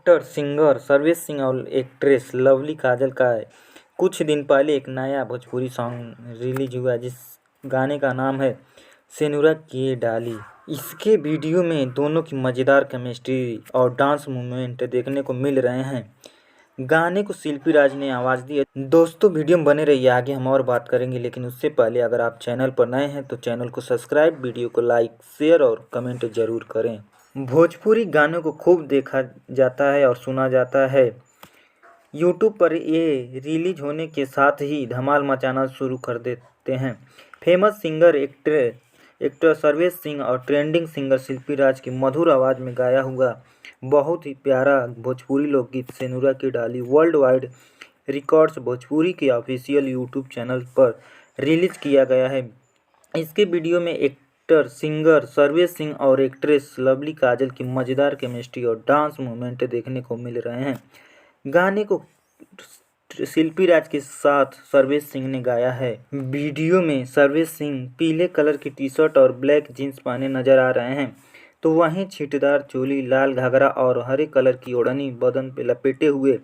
Actor singer Sarvesh Singh और actress lovely काजल का कुछ दिन पहले एक नया भोजपुरी सॉन्ग रिलीज हुआ जिस गाने का नाम है सेनुरा की डाली। इसके वीडियो में दोनों की मज़ेदार केमिस्ट्री और डांस मूवमेंट देखने को मिल रहे हैं। गाने को शिल्पी राज ने आवाज़ दी है। दोस्तों वीडियो में बने रहिए, आगे हम और बात करेंगे, लेकिन उससे पहले अगर आप चैनल पर नए हैं तो चैनल को सब्सक्राइब, वीडियो को लाइक, शेयर और कमेंट जरूर करें। भोजपुरी गानों को खूब देखा जाता है और सुना जाता है। यूट्यूब पर ये रिलीज होने के साथ ही धमाल मचाना शुरू कर देते हैं। Famous singer actor Sarvesh Singh और ट्रेंडिंग सिंगर शिल्पी राज की मधुर आवाज़ में गाया हुआ बहुत ही प्यारा भोजपुरी लोकगीत सेनुरा की डाली वर्ल्ड वाइड रिकॉर्ड्स भोजपुरी के ऑफिशियल यूट्यूब चैनल पर रिलीज किया गया है। इसके वीडियो में एक्टर सिंगर सर्वेश सिंह और एक्ट्रेस लवली काजल की मज़ेदार केमिस्ट्री और डांस मूवमेंट देखने को मिल रहे हैं। गाने को शिल्पी राज के साथ सर्वेश सिंह ने गाया है। वीडियो में सर्वेश सिंह पीले कलर की टी शर्ट और ब्लैक जीन्स पहने नजर आ रहे हैं, तो वहीं छींटदार चोली, लाल घाघरा और हरे कलर की ओढ़नी बदन पे लपेटे हुए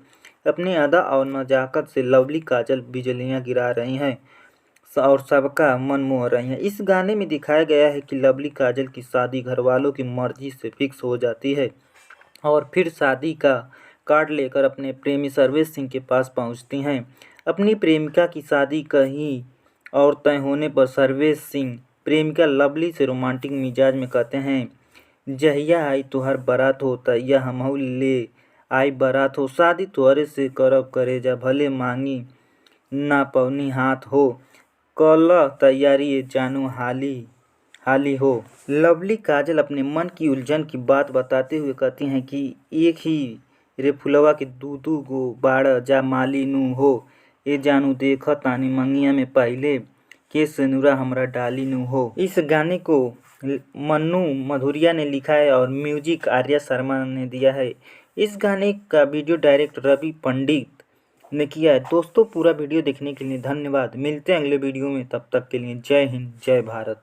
अपनी अदा और नजाकत से लवली काजल बिजलियां गिरा रही हैं और सबका मन मोह रही हैं। इस गाने में दिखाया गया है कि लवली काजल की शादी घरवालों की मर्जी से फिक्स हो जाती है और फिर शादी का कार्ड लेकर अपने प्रेमी सर्वेश सिंह के पास पहुंचती हैं। अपनी प्रेमिका की शादी कहीं और तय होने पर सर्वेश सिंह प्रेमिका लवली से रोमांटिक मिजाज में कहते हैं, जहिया आई तुहार बारात हो तहिया हमहू ले आई बारात हो, शादी तोहरे से करब करेजा भले मांगी ना पवनी हाथ हो, कल तैयारी ये जानू हाली हाली हो। लवली काजल अपने मन की उलझन की बात बताते हुए कहती हैं कि एक ही रे फुलवा के दू गो बाड़ जा माली नू हो, ए जानू देख तानी मंगिया में पहले के सेनुरा हमरा डाली नू हो। इस गाने को मन्नू मधुरिया ने लिखा है और म्यूजिक आर्या शर्मा ने दिया है। इस गाने का वीडियो डायरेक्ट रवि पंडित ने किया है। दोस्तों पूरा वीडियो देखने के लिए धन्यवाद। मिलते हैं अगले वीडियो में, तब तक के लिए जय हिंद, जय भारत।